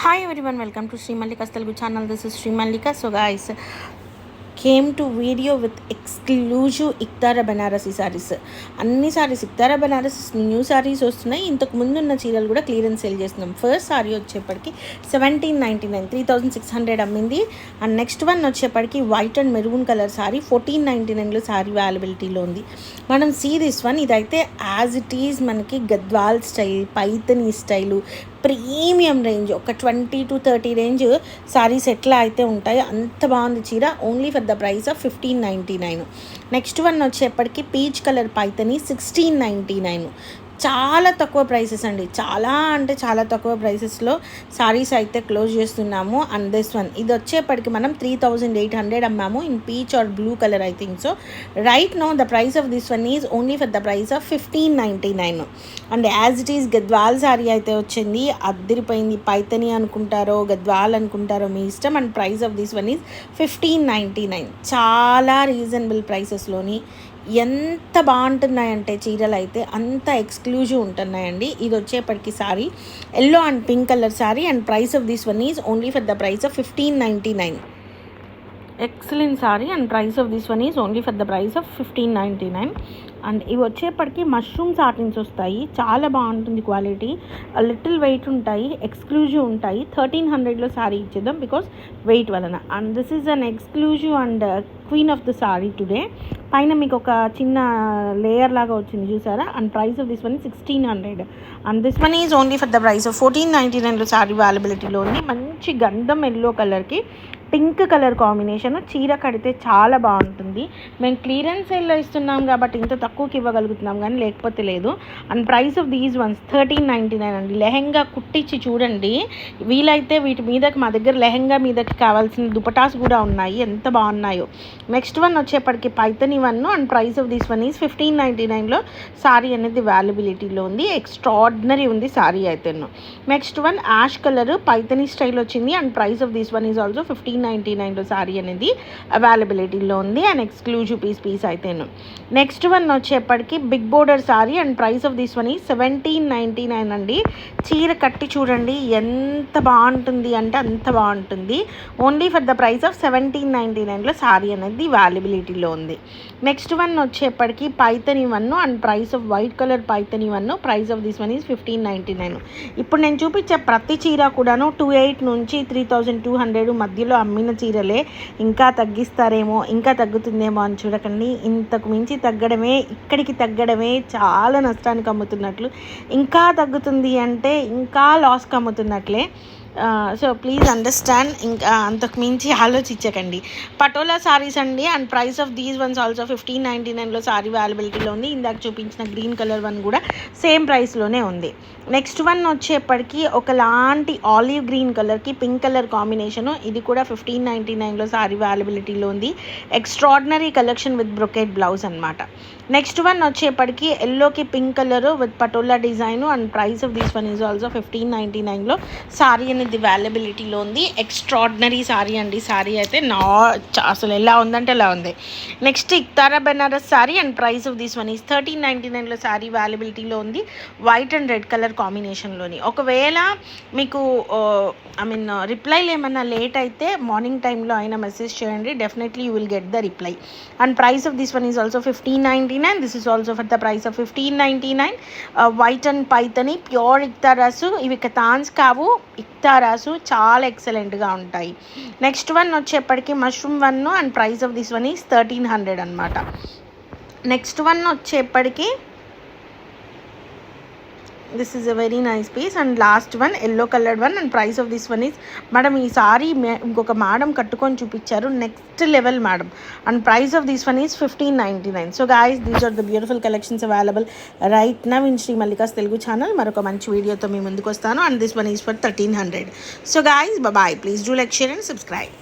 Hi everyone, welcome to Sri Mallika's Telugu channel. This is Sri Mallika. So guys, came to video with exclusive Iktara Banarasi sarees. అన్ని saris Iktara Banaras new saris వస్తున్నాయి. ఇంతకు ముందు ఉన్న చీరలు కూడా clearance sale చేస్తున్నాం. First sari వచ్చేప్పటికి 1799 3600 అమ్మింది. అండ్ నెక్స్ట్ వన్ వచ్చేప్పటికి white and maroon colour sari 1499లో సారీ అవైలబిలిటీలో ఉంది. మనం సీ దిస్ వన్. ఇదైతే యాజ్ ఇట్ ఈజ్ మనకి Gadwal style, Paithani style, premium range, ఒక 20 to 30 రేంజ్ సారీస్ ఎట్లా అయితే ఉంటాయి అంత బాగుంది చీర. Only for the price of 1599. Next one వచ్చేప్పటికి పీచ్ కలర్ పైతని 1699. చాలా తక్కువ ప్రైసెస్ అండి, చాలా అంటే చాలా తక్కువ ప్రైసెస్లో సారీస్ అయితే క్లోజ్ చేస్తున్నాము. అండ్ దిస్ వన్, ఇది వచ్చేప్పటికి మనం 3800 అమ్మాము in peach or blue colour I think so. Right now the price of this one is only for the price of 1599. And as it is Gadwal sari అయితే వచ్చింది, అద్దరిపోయింది. పైతని అనుకుంటారో గద్వాల్ అనుకుంటారో మీ ఇష్టం. And price of this one is 1599. చాలా reasonable ప్రైసెస్లోని ఎంత బాగుంటున్నాయంటే చీరలు అయితే అంత ఎక్స్క్లూజివ్ ఉంటున్నాయండి. ఇది వచ్చేప్పటికి sorry yellow and pink colour sorry. And price of this one is only for the price of 1599. Excellent sorry. And price of this one is only for the price of 1599. And ఇవి వచ్చేప్పటికి mushroom satins వస్తాయి, చాలా బాగుంటుంది quality, little wait ఉంటాయి, exclusive ఉంటాయి. 1300లో sorry ఇచ్చేద్దాం because wait వలన. And this is an exclusive and queen of the sorry today. పైన మీకు ఒక చిన్న లేయర్ లాగా వచ్చింది చూసారా. And price of this one 1600. And this one is only for the price of 1499లో సారీ అవైలబిలిటీలో ఉంది. మంచి గంధం ఎల్లో కలర్కి పింక్ కలర్ కాంబినేషన్, చీర కడితే చాలా బాగుంటుంది. మేము క్లియరెన్స్ సేల్లో ఇస్తున్నాం కాబట్టి ఇంత తక్కువకి ఇవ్వగలుగుతున్నాం, కానీ లేకపోతే లేదు. And price of these once 1399 అండి. లెహెంగా కుట్టించి చూడండి, వీలైతే వీటి మీదకి మా దగ్గర లెహెంగా మీదకి కావాల్సిన దుపటాస్ కూడా ఉన్నాయి, ఎంత బాగున్నాయో. నెక్స్ట్ వన్ వచ్చేప్పటికి Paithani one. And price of this one is 1599లో సారీ అనేది అవైలబిలిటీలో ఉంది. ఎక్స్ట్రాడినరీ ఉంది సారీ అయితే. Next one ash colour Paithani style వచ్చింది. And price of this one is also 1599లో సారీ అనేది అవైలబిలిటీలో ఉంది. అండ్ ఎక్స్క్లూజివ్ పీస్ అయితే. నెక్స్ట్ వన్ వచ్చేప్పటికి big border sari. And price of this one is 1799 అండి. చీర కట్టి చూడండి ఎంత బాగుంటుంది అంటే అంత బాగుంటుంది. Only for the price of 1799లో సారీ అనేది అవైలబిలిటీలో ఉంది. నెక్స్ట్ వన్ వచ్చేప్పటికి Paithani one. And price of white colour Paithani one. Price of this one is 1599. ఇప్పుడు నేను చూపించే ప్రతి చీర కూడాను 2800 నుంచి 3200 మధ్యలో అమ్మిన చీరలే. ఇంకా తగ్గిస్తారేమో, ఇంకా తగ్గుతుందేమో అని చూడకండి. ఇంతకు మించి తగ్గడమే, ఇక్కడికి తగ్గడమే చాలా నష్టానికి అమ్ముతున్నట్లు. ఇంకా తగ్గుతుంది అంటే ఇంకా లాస్కి అమ్ముతున్నట్లే. So please understand. ఇంకా అంతకు మించి ఆలోచించకండి. పటోలా సారీస్ అండి. And price of these ones also 1599లో సారీ అవైలబిలిటీలో ఉంది. ఇందాక చూపించిన గ్రీన్ కలర్ వన్ కూడా సేమ్ ప్రైస్లోనే ఉంది. నెక్స్ట్ వన్ వచ్చేప్పటికి ఒకలాంటి ఆలివ్ గ్రీన్ కలర్కి పింక్ కలర్ కాంబినేషను, ఇది కూడా 1599లో సారీ అవైలబిలిటీలో ఉంది. Extraordinary collection with brocade blouse అనమాట. నెక్స్ట్ వన్ వచ్చేప్పటికి ఎల్లోకి pink colour with Patola design. And price of this one is also 1599లో సారీ అనేది అవైలబిలిటీలో ఉంది. ఎక్స్ట్రాడినరీ సారీ అండి. సారీ అయితే అసలు ఎలా ఉందంటే ఎలా ఉంది. Next Iktara Benaras sari. And price of this one is 1399లో సారీ అవైలబిలిటీలో ఉంది. వైట్ అండ్ రెడ్ కలర్ కాంబినేషన్లోని. ఒకవేళ మీకు రిప్లైలు ఏమన్నా లేట్ అయితే మార్నింగ్ టైంలో అయినా మెసేజ్ చేయండి, definitely you will get the reply. And price of this one is also 1599. This is also for the price of 1599. White and Paithani pure Iktaras. ఇవి కతాన్స్ కావు, ఇక్తారాసు చాలా ఎక్సలెంట్గా ఉంటాయి. నెక్స్ట్ వన్ వచ్చేప్పటికి mushroom one. And price of this one is 1300 అనమాట. Next one వచ్చేప్పటికి this is a very nice piece. And last one yellow coloured one. And price of this one is, madam ఈ సారీ ఇంకొక madam కట్టుకొని చూపించారు, next level madam. And price of this one is 1599. So guys, these are the beautiful collections available right now in Shri Mallika's Telugu channel. మరొక మంచి వీడియోతో మీ ముందుకు వస్తాను. And this one is for 1300. So guys, bye. Please do like, share and subscribe.